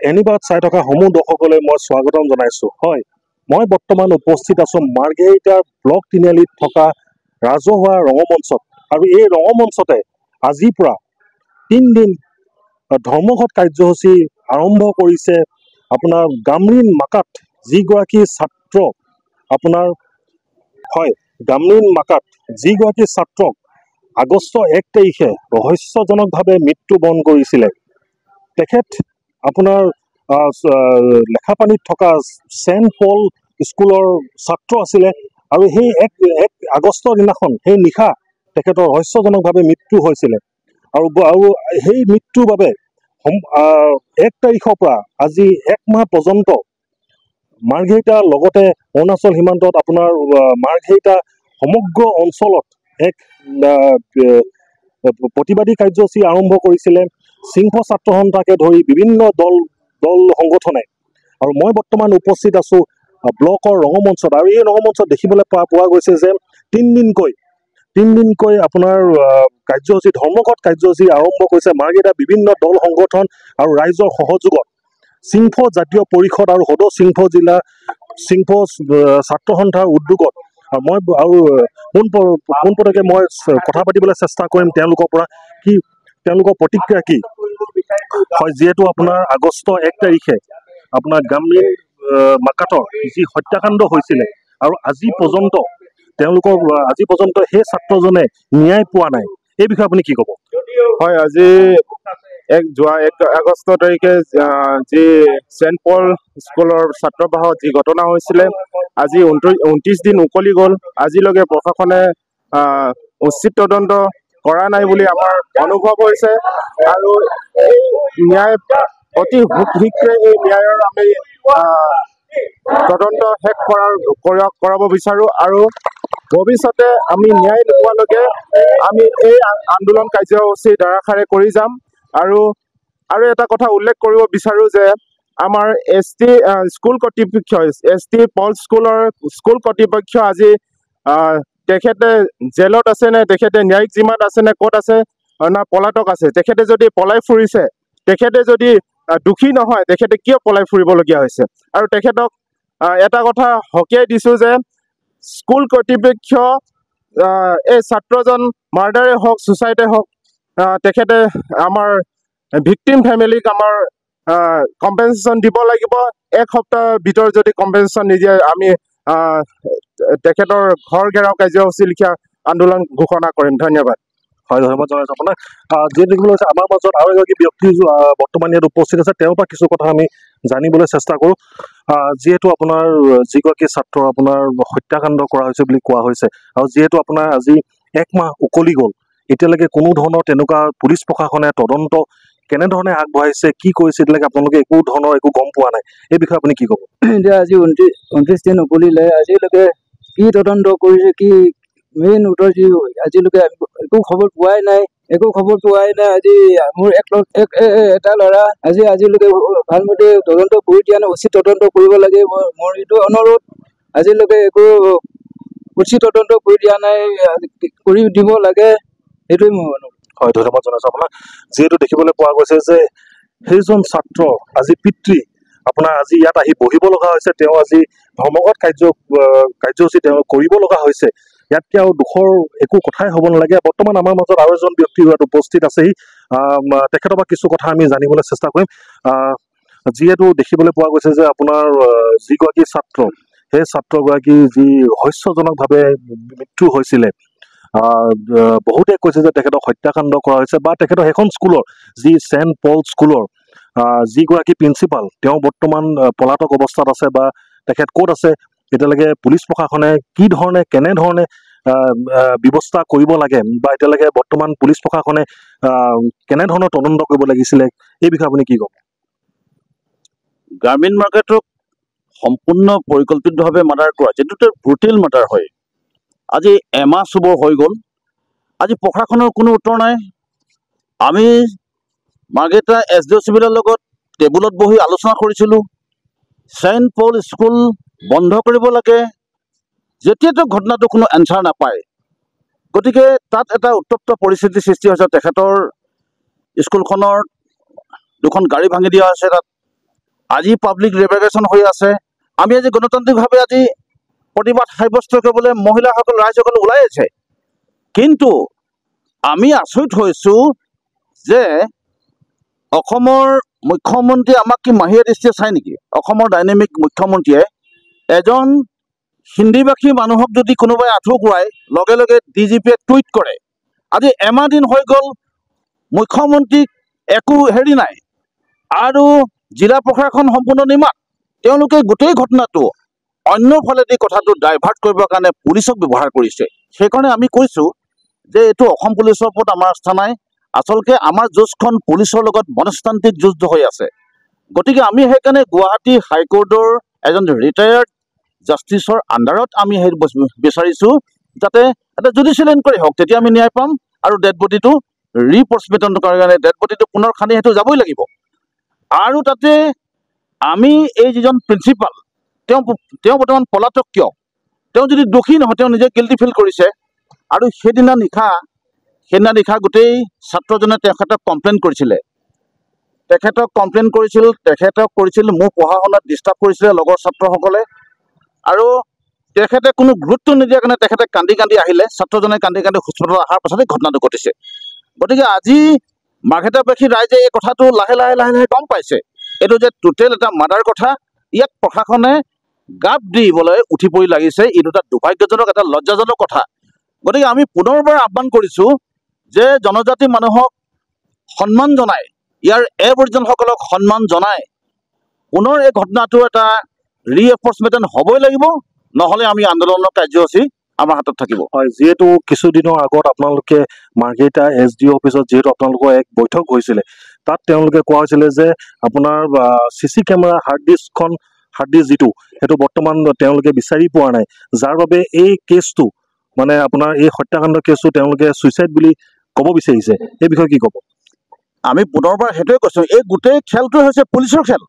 এনিবাত চাই থকা সমূহ দৰ্শকলৈ মই স্বাগতম জনাইছোঁ। হয়, মই বৰ্তমান উপস্থিত আছোঁ মাৰ্ঘেৰিটাৰ ব্লক তিনিআলিত থকা ৰাজহুৱা ৰঙমঞ্চত। আৰু এই ৰঙমঞ্চতে আজিৰ পৰা 3 দিন ধৰ্মঘট কাৰ্যসূচী আৰম্ভ কৰিছে আপোনাৰ গামৰিন মাকাত যিগৰাকী ছাত্ৰ আপোনাৰ হয় গামৰিন মাকাত যিগৰাকী ছাত্ৰক আগষ্ট 1 তাৰিখে ৰহস্যজনকভাৱে মৃত্যুবৰণ কৰিছিলে। তেখেত আপোনাৰ লেখাপানীত থকা চেণ্ট পল স্কুলৰ ছাত্ৰ আছিলে আৰু সেই 1 আগষ্টৰ দিনাখন সেই নিশা তেখেতৰ ৰহস্যজনকভাৱে মৃত্যু হৈছিলে। আৰু সেই মৃত্যুৰ বাবে 1 তাৰিখৰ পৰা আজি 1 মাহ পৰ্যন্ত মাৰ্ঘেৰিটাৰ লগতে অৰুণাচল সীমান্তত আপোনাৰ মাৰ্ঘেৰিটা সমগ্ৰ অঞ্চলত এক প্ৰতিবাদী কাৰ্যসূচী আৰম্ভ কৰিছিলে সিংহ ছাত্ৰ সন্থাকে ধৰি বিভিন্ন দল সংগঠনে। আৰু মই বৰ্তমান উপস্থিত আছোঁ ব্লকৰ ৰঙমঞ্চত। আৰু এই ৰঙমঞ্চত দেখিবলৈ পোৱা গৈছে যে 3 দিনকৈ আপোনাৰ কাৰ্যসূচী ধৰ্মঘট কাৰ্যসূচী আৰম্ভ কৰিছে মাৰ্ঘেৰিটাৰ বিভিন্ন দল সংগঠন আৰু ৰাইজৰ সহযোগত সিংহ জাতীয় পৰিষদ আৰু সদৌ সিংহ জিলা সিংহ ছাত্ৰ সন্থাৰ উদ্যোগত। মই আৰু পোনপটীয়াকৈ মই কথা পাতিবলৈ চেষ্টা কৰিম তেওঁলোকৰ পৰা কি তেওঁলোকৰ প্ৰতিক্ৰিয়া কি হয়। যিহেতু আপোনাৰ আগষ্ট 1 তাৰিখে আপোনাৰ গামৰিন মাকাতৰ যি হত্যাকাণ্ড হৈছিলে আৰু আজি পৰ্যন্ত সেই ছাত্ৰজনে ন্যায় পোৱা নাই, এই বিষয়ে আপুনি কি ক'ব? হয়, আজি যোৱা 1 আগষ্ট তাৰিখে যি চেণ্ট পল স্কুলৰ ছাত্ৰবাহত যি ঘটনা হৈছিলে আজি 29 দিন উকলি গ'ল। আজিলৈকে প্ৰশাসনে উচিত তদন্ত কৰা নাই বুলি আমাৰ অনুভৱ হৈছে। আৰু এই ন্যায় অতি শীঘ্ৰে এই ন্যায়ৰ আমি তদন্ত শেষ কৰাব বিচাৰোঁ। আৰু ভৱিষ্যতে আমি ন্যায় নোপোৱালৈকে আমি এই আন্দোলন কাৰ্যসূচী ধাৰাসাৰে কৰি যাম। আৰু এটা কথা উল্লেখ কৰিব বিচাৰোঁ যে আমাৰ ST স্কুল কৰ্তৃপক্ষ ST পল স্কুল কৰ্তৃপক্ষ আজি তেখেতে জেলত আছে নে, তেখেতে ন্যায়িক জিমাত আছে নে, ক'ত আছে না পলাতক আছে। তেখেতে যদি পলাই ফুৰিছে, তেখেতে যদি দোষী নহয়, তেখেতে কিয় পলাই ফুৰিবলগীয়া হৈছে? আৰু তেখেতক এটা কথা সকীয়াই দিছোঁ যে স্কুল কৰ্তৃপক্ষ এই ছাত্ৰজন মাৰ্ডাৰে হওক ছুচাইডে হওক তেখেতে আমাৰ ভিক্টিম ফেমিলিক আমাৰ কম্পেনচেশ্যন দিব লাগিব। 1 সপ্তাহৰ ভিতৰত যদি কম্পেনচেশ্যন নিদিয়ে আমি তেখেতৰ ঘৰ ঘেৰাও কাৰ্যসূচী লিখা আন্দোলন ঘোষণা কৰিম। ধন্যবাদ। হয়, ধন্যবাদ জনাইছোঁ আপোনাক। যিহেতু দেখিবলৈ হৈছে আমাৰ মাজত আৰু এগৰাকী ব্যক্তি বৰ্তমান ইয়াত উপস্থিত আছে, তেওঁৰ পৰা কিছু কথা আমি জানিবলৈ চেষ্টা কৰোঁ। যিহেতু আপোনাৰ যিগৰাকী ছাত্ৰ আপোনাৰ হত্যাকাণ্ড কৰা হৈছে বুলি কোৱা হৈছে আৰু যিহেতু আপোনাৰ আজি 1 মাহ উকলি গ'ল, এতিয়ালৈকে কোনো ধৰণৰ তেনেকুৱা পুলিচ প্ৰশাসনে তদন্ত কেনেধৰণে আগবঢ়াইছে, কি কৰিছে, এতিয়ালৈকে আপোনালোকে একো ধৰণৰ একো গম পোৱা নাই, এই বিষয়ে আপুনি কি ক'ব? এতিয়া আজি 29 দিন উকলিলে, আজিলৈকে কি তদন্ত কৰিছে, কি মেইন উত্তৰ যি আজিলৈকে একো খবৰ পোৱাই নাই। আজি মোৰ এটা ল'ৰা আজিলৈকে ভালমতে তদন্ত কৰি দিয়া নাই। উচিত তদন্ত কৰিব লাগে, মোৰ এইটো অনুৰোধ। আজিলৈকে একো উচিত তদন্ত কৰি দিয়া নাই, কৰি দিব লাগে, সেইটোৱে মোৰ অনুৰোধ। হয়, ধন্যবাদ জনাইছোঁ আপোনাক। যিহেতু দেখিবলৈ পোৱা গৈছে যে সেইজন ছাত্ৰ আজি পিতৃ আপোনাৰ আজি ইয়াত আহি বহিব লগা হৈছে, তেওঁ আজি ধৰ্মঘট কাৰ্যসূচী তেওঁ কৰিব লগা হৈছে। ইয়াতকৈ আৰু দুখৰ একো কথাই হ'ব নালাগে। বৰ্তমান আমাৰ মাজত আৰু এজন ব্যক্তি ইয়াত উপস্থিত আছেহি, তেখেতৰ পৰা কিছু কথা আমি জানিবলৈ চেষ্টা কৰিম। যিহেতু দেখিবলৈ পোৱা গৈছে যে আপোনাৰ যিগৰাকী ছাত্ৰ, সেই ছাত্ৰগৰাকী যি ৰহস্যজনকভাৱে মৃত্যু হৈছিলে, বহুতে কৈছে যে তেখেতক হত্যাকাণ্ড কৰা হৈছে বা তেখেতৰ সেইখন স্কুলৰ যি চেণ্ট পল স্কুলৰ যিগৰাকী প্ৰিন্সিপাল তেওঁ বৰ্তমান পলাতক অৱস্থাত আছে বা তেখেত ক'ত আছে এতিয়ালৈকে পুলিচ প্ৰশাসনে কেনেধৰণে ব্যৱস্থা কৰিব লাগে বা এতিয়ালৈকে বৰ্তমান পুলিচ প্ৰশাসনে কেনেধৰণৰ তদন্ত কৰিব লাগিছিলে, এই বিষয়ে আপুনি কি ক'ব? গ্ৰামীণ মাৰ্কেটক সম্পূৰ্ণ পৰিকল্পিতভাৱে মাৰ্ডাৰ কৰা, যিটো ব্ৰুটেল মাৰ্ডাৰ হয়, আজি এমাহ চুবৰ হৈ গ'ল। আজি প্ৰশাসনৰ কোনো উত্তৰ নাই। আমি মাৰ্ঘেৰিটা SDO চিভিলৰ লগত টেবুলত বহি আলোচনা কৰিছিলোঁ, চেণ্ট পল স্কুল বন্ধ কৰিব লাগে। যেতিয়াতো ঘটনাটো কোনো এনচাৰ নাপায়, গতিকে তাত এটা উত্তপ্ত পৰিস্থিতিৰ সৃষ্টি হৈছে। তেখেতৰ স্কুলখনৰ 2খন গাড়ী ভাঙি দিয়া হৈছে, তাত আজি পাব্লিক ৰেভেগেশ্যন হৈ আছে। আমি আজি গণতান্ত্ৰিকভাৱে আজি প্ৰতিবাদ সাব্যস্ত কৰিবলৈ মহিলাসকল ৰাইজসকল ওলাই আছে, কিন্তু আমি আচৰিত হৈছোঁ যে অসমৰ মুখ্যমন্ত্ৰীয়ে আমাক কি মাহীয়া দৃষ্টিয়ে চাই নেকি? অসমৰ ডাইনেমিক মুখ্যমন্ত্ৰীয়ে এজন হিন্দীভাষী মানুহক যদি কোনোবাই আঁঠু কুৱাই লগে লগে DGPয়ে টুইট কৰে। আজি এমাহ দিন হৈ গ'ল, মুখ্যমন্ত্ৰীক একো হেৰি নাই, আৰু জিলা প্ৰশাসন সম্পূৰ্ণ নিমাত। তেওঁলোকে গোটেই ঘটনাটো অন্য ফালেদি কথাটো ডাইভাৰ্ট কৰিবৰ কাৰণে পুলিচক ব্যৱহাৰ কৰিছে। সেইকাৰণে আমি কৈছোঁ যে এইটো অসম পুলিচৰ ওপৰত আমাৰ আস্থা নাই। আচলতে আমাৰ যুঁজখন পুলিচৰ লগত মনস্তান্ত্ৰিক যুঁজ হৈ আছে। গতিকে আমি সেইকাৰণে গুৱাহাটী হাইকোৰ্টৰ এজন ৰিটায়াৰ্ড জাষ্টিছৰ আণ্ডাৰত আমি সেই বিচাৰিছোঁ যাতে এটা জুডিচিয়েল ইনকুৱাৰী হওক, তেতিয়া আমি ন্যায় পাম। আৰু ডেড বডিটো ৰিপষ্টমেণ্টৰ কাৰণে ডেড বডিটো পুনৰ খান্দি সেইটো যাবই লাগিব। আৰু তাতে আমি এই যিজন প্ৰিন্সিপাল, তেওঁ বৰ্তমান পলাতক কিয়? তেওঁ যদি দোষী নহয়, তেওঁ নিজে গিল্টি ফিল কৰিছে। আৰু সেইদিনা নিশা গোটেই ছাত্ৰজনে তেখেতক কমপ্লেইন কৰিছিলে। তেখেতক কৰিছিল মোক পঢ়া শুনাত ডিষ্টাৰ্ব কৰিছিলে লগৰ ছাত্ৰসকলে, আৰু তেখেতে কোনো গুৰুত্ব নিদিয়াৰ কাৰণে তেখেতে কান্দি আহিলে। ছাত্ৰজনে কান্দি হস্পিটেলত অহাৰ পাছতে ঘটনাটো ঘটিছে। গতিকে আজি মাৰ্ঘেৰিটাবাসী ৰাইজে এই কথাটো লাহে লাহে গম পাইছে, এইটো যে টোটেল এটা মাৰ্ডাৰ কথা। ইয়াক প্ৰশাসনে গাপ দিবলৈ উঠি পৰি লাগিছে। এইটো এটা দুৰ্ভাগ্যজনক, এটা লজ্জাজনক কথা। গতিকে আমি পুনৰবাৰ আহ্বান কৰিছোঁ যে জনজাতি মানুহক সন্মান জনাই, ইয়াৰ এবৰিজিনসকলক সন্মান জনাই পুনৰ এই ঘটনাটো এটা ৰিএনফৰ্চমেণ্ট হ'বই লাগিব, নহ'লে আমি আন্দোলনৰ কাৰ্যসূচী আমাৰ হাতত থাকিব। হয়, যিহেতু কিছুদিনৰ আগত আপোনালোকে মাৰ্ঘেৰিটা SDO অফিচত যিহেতু আপোনালোকৰ এক বৈঠক হৈছিলে, তাত তেওঁলোকে কোৱা হৈছিলে যে আপোনাৰ CC কেমেৰা হাৰ্ড ডিস্ক যিটো সেইটো বৰ্তমান তেওঁলোকে বিচাৰি পোৱা নাই, যাৰ বাবে এই কেছটো মানে আপোনাৰ এই হত্যাকাণ্ড কেছটো তেওঁলোকে ছুইচাইড বুলি ক'ব বিচাৰিছে। এই বিষয়ে কি ক'ব? আমি পুনৰবাৰ সেইটোৱে কৈছোঁ, এই গোটেই খেলটোৱে হৈছে পুলিচৰ খেল।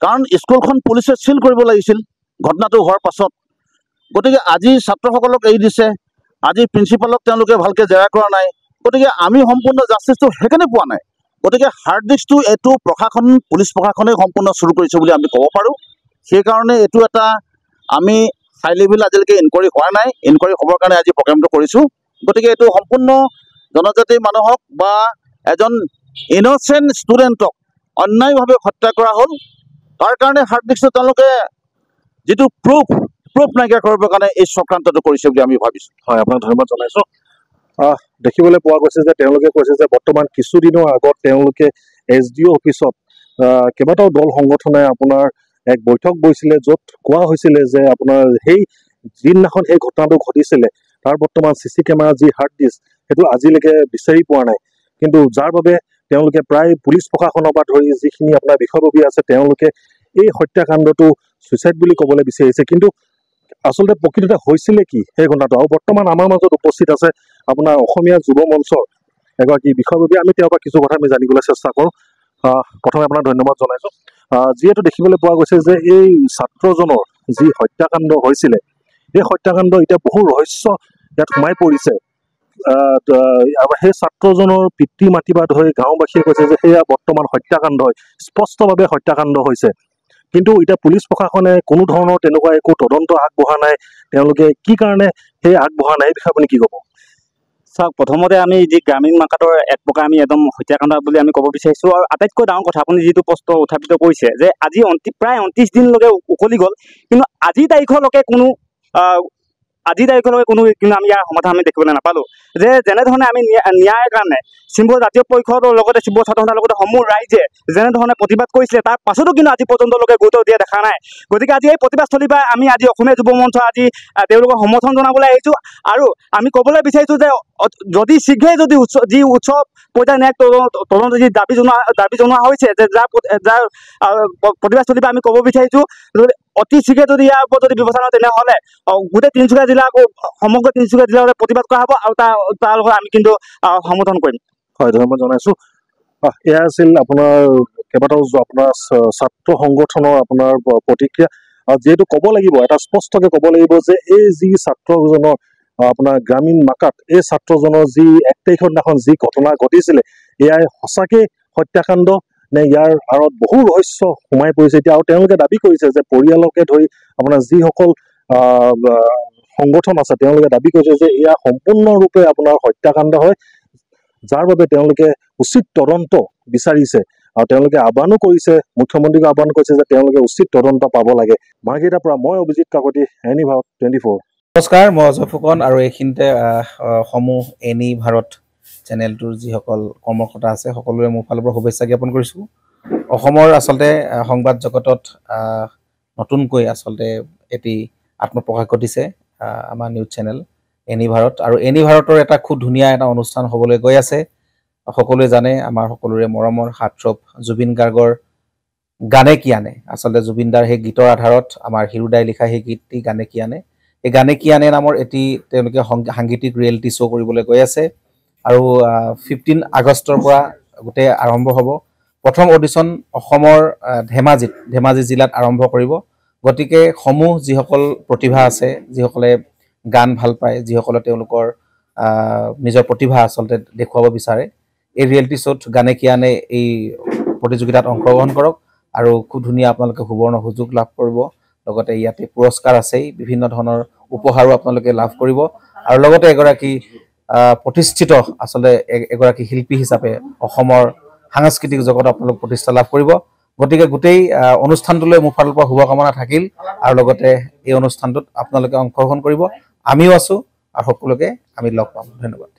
কাৰণ স্কুলখন পুলিচে চিল কৰিব লাগিছিল ঘটনাটো হোৱাৰ পাছত। গতিকে আজি ছাত্ৰসকলক এৰি দিছে, আজি প্ৰিন্সিপালক তেওঁলোকে ভালকৈ জেৰা কৰা নাই। গতিকে আমি সম্পূৰ্ণ জাষ্টিছটো সেইকাৰণে পোৱা নাই। গতিকে হাৰ্ড ডিস্কটো এইটো পুলিচ প্ৰশাসনে সম্পূৰ্ণ চুৰ কৰিছে বুলি আমি ক'ব পাৰোঁ। সেইকাৰণে এইটো এটা আমি হাই লেভেল আজিলৈকে ইনকুৱাৰী হোৱা নাই, ইনকুৱাৰী হ'বৰ কাৰণে আজি প্ৰগ্ৰেমটো কৰিছোঁ। গতিকে এইটো সম্পূৰ্ণ জনজাতি মানুহক বা এজন ইন'চেণ্ট ষ্টুডেণ্টক অন্যায়ভাৱে হত্যা কৰা হ'ল। তাৰ কাৰণে হাৰ্ড ডিস্কটো তেওঁলোকে যিটো প্ৰুফ নাইকিয়া কৰিবৰ কাৰণে এই চক্ৰান্তটো কৰিছে বুলি আমি ভাবিছোঁ। হয়, আপোনাক ধন্যবাদ জনাইছোঁ। দেখিবলৈ পোৱা গৈছে যে তেওঁলোকে কৈছে যে বৰ্তমান কিছুদিনৰ আগত তেওঁলোকে SDO অফিচত কেইবাটাও দল সংগঠনে আপোনাৰ এক বৈঠক বহিছিলে, য'ত কোৱা হৈছিলে যে আপোনাৰ সেই যিদিনাখন এই ঘটনাটো ঘটিছিলে তাৰ বৰ্তমান CC কেমেৰা যি হাৰ্ড ডিস্ক সেইটো আজিলৈকে বিচাৰি পোৱা নাই। কিন্তু যাৰ বাবে তেওঁলোকে প্ৰায় পুলিচ প্ৰশাসনৰ পৰা ধৰি যিখিনি আপোনাৰ বিষয়ববী আছে তেওঁলোকে এই হত্যাকাণ্ডটো ছুইচাইড বুলি ক'বলৈ বিচাৰিছে। কিন্তু আচলতে প্ৰকৃততে হৈছিলে কি সেই ঘটনাটো? আৰু বৰ্তমান আমাৰ মাজত উপস্থিত আছে আপোনাৰ অসমীয়া যুৱ মঞ্চৰ এগৰাকী বিষয়ববী। আমি তেওঁৰ পৰা কিছু কথা আমি জানিবলৈ চেষ্টা কৰোঁ। প্ৰথমে আপোনাক ধন্যবাদ জনাইছোঁ। যিহেতু দেখিবলৈ পোৱা গৈছে যে এই ছাত্ৰজনৰ যি হত্যাকাণ্ড হৈছিলে, এই হত্যাকাণ্ড এতিয়া বহু ৰহস্য ইয়াত সোমাই পৰিছে। সেই ছাত্ৰজনৰ পিতৃ মাতৃ বা ধৰি গাঁওবাসীয়ে কৈছে যে সেয়া বৰ্তমান হত্যাকাণ্ড হয়, স্পষ্টভাৱে হত্যাকাণ্ড হৈছে। কিন্তু এতিয়া পুলিচ প্ৰশাসনে কোনো ধৰণৰ তেনেকুৱা একো তদন্ত আগবঢ়া নাই। তেওঁলোকে কি কাৰণে সেই আগবঢ়া নাই, এই বিষয়ে আপুনি কি ক'ব? চাওক, প্ৰথমতে আমি যি গ্ৰামীণ মাকাতৰ এক প্ৰকাৰ আমি একদম হত্যাকাণ্ড বুলি আমি ক'ব বিচাৰিছোঁ। আৰু আটাইতকৈ ডাঙৰ কথা আপুনি যিটো প্ৰশ্ন উত্থাপিত কৰিছে যে আজি প্ৰায় 29 দিনলৈকে উকলি গ'ল, কিন্তু আজিৰ তাৰিখলৈকে কোনো কিন্তু আমি ইয়াৰ সমাধান আমি দেখিবলৈ নাপালোঁ। যে যেনেধৰণে আমি ন্যায়ৰ কাৰণে চিম্বুৰ জাতীয় পৰিষদৰ লগতে চিম্বুৰ ছাত্ৰ সন্থাৰ লগতে সমূহ ৰাইজে যেনেধৰণে প্ৰতিবাদ কৰিছিলে, তাৰ পাছতো কিন্তু আজি পৰ্যন্তলৈকে গুৰুত্ব দিয়া দেখা নাই। গতিকে আজি এই প্ৰতিবাদস্থলীৰ পৰা আমি আজি অসমীয়া যুৱ মঞ্চ আজি তেওঁলোকক সমৰ্থন জনাবলৈ আহিছোঁ। আৰু আমি ক'বলৈ বিচাৰিছোঁ যে যদি শীঘ্ৰে যদি যি উৎসৱ পৰ্যায়ৰ ন্যায়িক তদন্ত যি দাবী জনোৱা হৈছে, যে যাৰ প্ৰতিবাদস্থলীৰ পৰা আমি ক'ব বিচাৰিছোঁ অতি শীঘ্ৰে যদি ইয়াৰ ওপৰত যদি ব্যৱস্থা লয় তেনেহ'লে গোটেই তিনিচুকীয়া জিলা সমগ্ৰ তিনিচুকীয়া জিলালৈ প্ৰতিবাদ কৰা হ'ব, আৰু তাৰ লগত আমি কিন্তু সমৰ্থন কৰিম। হয়, ধন্যবাদ জনাইছোঁ। এয়া আছিল আপোনাৰ কেইবাটাও আপোনাৰ ছাত্ৰ সংগঠনৰ আপোনাৰ প্ৰতিক্ৰিয়া। যিহেতু ক'ব লাগিব, এটা স্পষ্টকৈ ক'ব লাগিব যে এই যি ছাত্ৰজনৰ আপোনাৰ গ্ৰামীণ মাকাত এই ছাত্ৰজনৰ যি 1 তাৰিখৰ দিনাখন যি ঘটনা ঘটিছিলে, এয়াই সঁচাকৈ হত্যাকাণ্ড নে ইয়াৰ আঁৰত বহু ৰহস্য সোমাই পৰিছে এতিয়া আৰু তেওঁলোকে দাবী কৰিছে যে পৰিয়ালকে ধৰি আপোনাৰ যিসকল সংগঠন আছে তেওঁলোকে দাবী কৰিছে যে এয়া সম্পূৰ্ণৰূপে আপোনাৰ হত্যাকাণ্ড হয় যাৰ বাবে তেওঁলোকে উচিত তদন্ত বিচাৰিছে আৰু তেওঁলোকে আহ্বানো কৰিছে মুখ্যমন্ত্ৰীক আহ্বান কৰিছে যে তেওঁলোকে উচিত তদন্ত পাব লাগে মাৰ্ঘেৰিটাৰ পৰা মই অভিজিত কাকতি এনি ভাৰত 24 নমস্কাৰ মই অজয় ফুকন আৰু এইখিনিতে সমূহ এনি ভাৰত চেনেলটোৰ যিসকল কৰ্মকৰ্তা আছে সকলোৰে মোৰ ফালৰ পৰা শুভেচ্ছা জ্ঞাপন কৰিছোঁ অসমৰ আচলতে সংবাদ জগতত নতুনকৈ আচলতে এটি আত্মপ্ৰকাশ ঘটিছে আমাৰ নিউজ চেনেল এনি ভাৰত আৰু এনি ভাৰতৰ এটা খুব ধুনীয়া এটা অনুষ্ঠান হ'বলৈ গৈ আছে সকলোৱে জানে আমাৰ সকলোৰে মৰমৰ হাৰ্টথ্ৰব জুবিন গাৰ্গৰ গানে কি আনে আচলতে জুবিন দাৰ সেই গীতৰ আধাৰত আমাৰ হিৰুদাই লিখা সেই গীতটি গানে কি আনে এই গানে কি আনে নামৰ এটি তেওঁলোকে সাংগীতিক ৰিয়েলিটি শ্ব' কৰিবলৈ গৈ আছে আৰু 15 আগষ্টৰ পৰা গোটেই আৰম্ভ হ'ব প্ৰথম অডিশ্যন অসমৰ ধেমাজি জিলাত আৰম্ভ কৰিব গতিকে সমূহ যিসকল প্ৰতিভা আছে যিসকলে গান ভাল পায় যিসকলে তেওঁলোকৰ নিজৰ প্ৰতিভা আচলতে দেখুৱাব বিচাৰে এই ৰিয়েলিটি শ্ব'ত গানে কি আনে এই প্ৰতিযোগিতাত অংশগ্ৰহণ কৰক আৰু খুব ধুনীয়া আপোনালোকে সুবৰ্ণ সুযোগ লাভ কৰিব লগতে ইয়াতে পুৰস্কাৰ আছেই বিভিন্ন ধৰণৰ উপহাৰো আপোনালোকে লাভ কৰিব আৰু লগতে এগৰাকী প্ৰতিষ্ঠিত আচলতে এগৰাকী শিল্পী হিচাপে অসমৰ সাংস্কৃতিক জগতত আপোনালোক প্ৰতিষ্ঠা লাভ কৰিব গতিকে গোটেই অনুষ্ঠানটোলৈ মোৰ ফালৰ পৰা শুভকামনা থাকিল আৰু লগতে এই অনুষ্ঠানটোত আপোনালোকে অংশগ্ৰহণ কৰিব আমিও আছোঁ আৰু সকলোকে আমি লগ পাম ধন্যবাদ